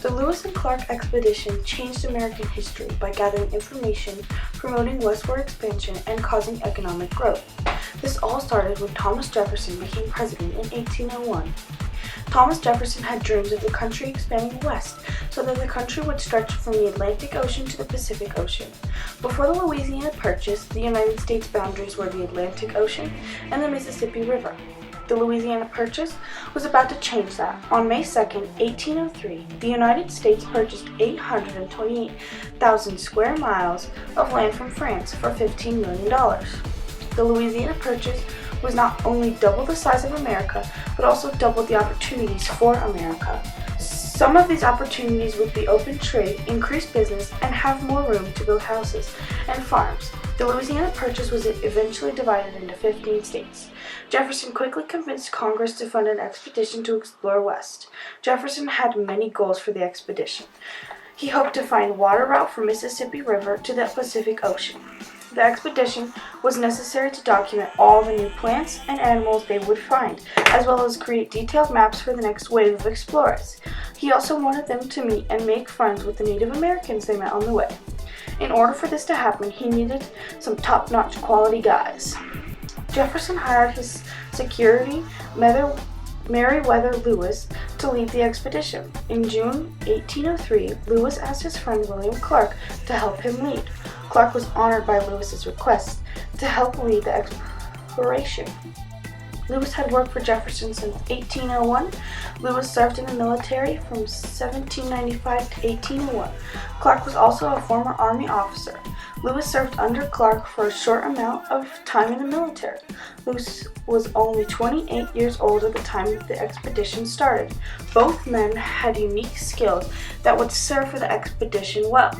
The Lewis and Clark expedition changed American history by gathering information, promoting westward expansion, and causing economic growth. This all started when Thomas Jefferson became president in 1801. Thomas Jefferson had dreams of the country expanding west so that the country would stretch from the Atlantic Ocean to the Pacific Ocean. Before the Louisiana Purchase, the United States boundaries were the Atlantic Ocean and the Mississippi River. The Louisiana Purchase was about to change that. On May 2, 1803, the United States purchased 828,000 square miles of land from France for $15 million. The Louisiana Purchase was not only double the size of America, but also doubled the opportunities for America. Some of these opportunities would be open trade, increased business, and have more room to build houses and farms. The Louisiana Purchase was eventually divided into 15 states. Jefferson quickly convinced Congress to fund an expedition to explore west. Jefferson had many goals for the expedition. He hoped to find water route from Mississippi River to the Pacific Ocean. The expedition was necessary to document all the new plants and animals they would find, as well as create detailed maps for the next wave of explorers. He also wanted them to meet and make friends with the Native Americans they met on the way. In order for this to happen, he needed some top-notch quality guys. Jefferson hired his security, Meriwether Lewis, to lead the expedition. In June 1803, Lewis asked his friend William Clark to help him lead. Clark was honored by Lewis's request to help lead the exploration. Lewis had worked for Jefferson since 1801. Lewis served in the military from 1795 to 1801. Clark was also a former Army officer. Lewis served under Clark for a short amount of time in the military. Lewis was only 28 years old at the time the expedition started. Both men had unique skills that would serve for the expedition well.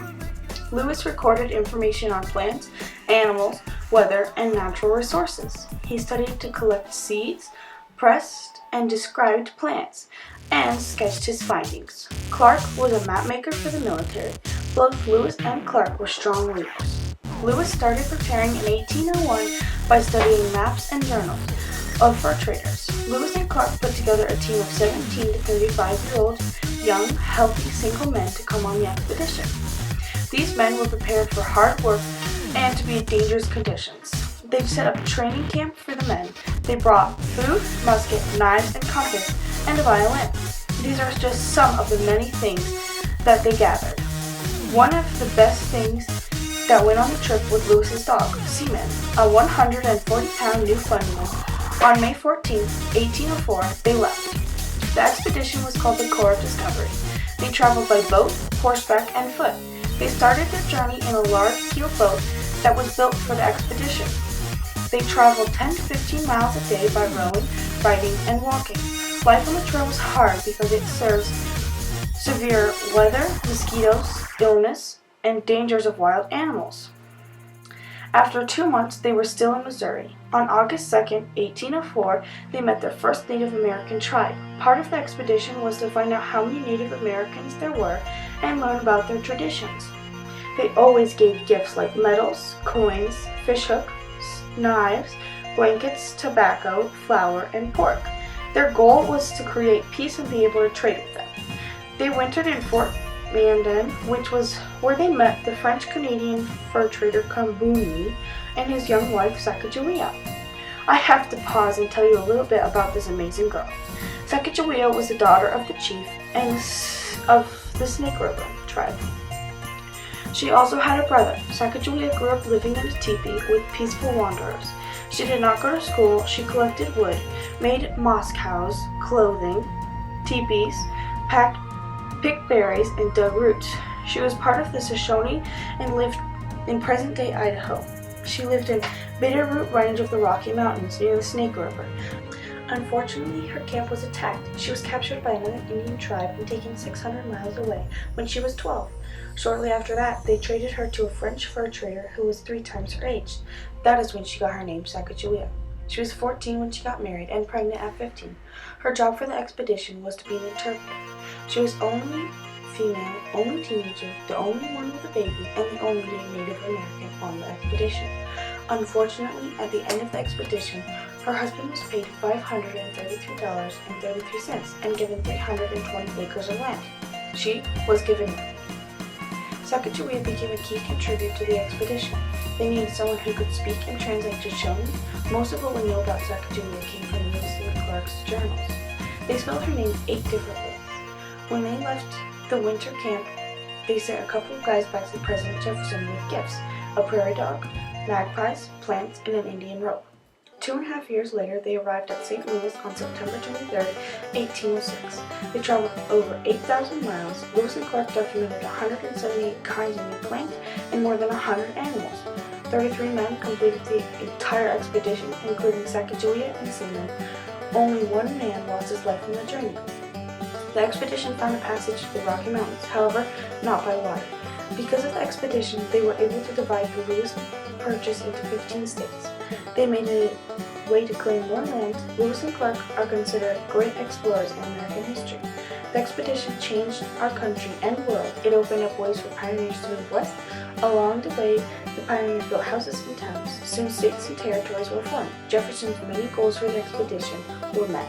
Lewis recorded information on plants, animals, weather, and natural resources. He studied to collect seeds, pressed and described plants, and sketched his findings. Clark was a map maker for the military. Both Lewis and Clark were strong leaders. Lewis started preparing in 1801 by studying maps and journals of fur traders. Lewis and Clark put together a team of 17 to 35-year-old young, healthy, single men to come on the expedition. These men were prepared for hard work and to be in dangerous conditions. They set up a training camp for the men. They brought food, musket, knives, and compass, and a violin. These are just some of the many things that they gathered. One of the best things that went on the trip was Lewis's dog, Seaman, a 140-pound Newfoundland. On May 14, 1804, they left. The expedition was called the Corps of Discovery. They traveled by boat, horseback, and foot. They started their journey in a large keel boat that was built for the expedition. They traveled 10 to 15 miles a day by rowing, riding, and walking. Life on the trail was hard because it serves severe weather, mosquitoes, illness, and dangers of wild animals. After 2 months, they were still in Missouri. On August 2, 1804, they met their first Native American tribe. Part of the expedition was to find out how many Native Americans there were and learn about their traditions. They always gave gifts like medals, coins, fish hooks, knives, blankets, tobacco, flour, and pork. Their goal was to create peace and be able to trade with them. They wintered in Fort Mandan, which was where they met the French-Canadian fur trader Kambuni and his young wife Sacagawea. I have to pause and tell you a little bit about this amazing girl. Sacagawea was the daughter of the chief and of the Snake River tribe. She also had a brother. Sacagawea grew up living in a teepee with peaceful wanderers. She did not go to school. She collected wood, made moss cows, clothing, teepees, picked berries, and dug roots. She was part of the Shoshone and lived in present-day Idaho. She lived in Bitterroot Range of the Rocky Mountains near the Snake River. Unfortunately, her camp was attacked. She was captured by another Indian tribe and taken 600 miles away when she was 12. Shortly after that, they traded her to a French fur trader who was 3 times her age. That is when she got her name, Sacagawea. She was 14 when she got married and pregnant at 15. Her job for the expedition was to be an interpreter. She was only female, only teenager, the only one with a baby, and the only Native American on the expedition. Unfortunately, at the end of the expedition, her husband was paid $533.33 and given 320 acres of land. She was given none. Sacagawea became a key contributor to the expedition. They needed someone who could speak and translate to Shoshone. Most of what we know about Sacagawea came from Lewis and Clark's journals. They spelled her name 8 differently. When they left the winter camp, they sent a couple of guys back to President Jefferson with gifts: a prairie dog, magpies, plants, and an Indian rope. 2.5 years later, they arrived at St. Louis on September 23, 1806. They traveled over 8,000 miles. Lewis and Clark documented 178 kinds of new plants and more than 100 animals. 33 men completed the entire expedition, including Sacagawea and seamen. Only one man lost his life in the journey. The expedition found a passage to the Rocky Mountains, however, not by water. Because of the expedition, they were able to divide the Lewis Purchase into 15 states. They made a way to claim more land. Lewis and Clark are considered great explorers in American history. The expedition changed our country and world. It opened up ways for pioneers to move west. Along the way, the pioneers built houses and towns. Soon states and territories were formed. Jefferson's many goals for the expedition were met.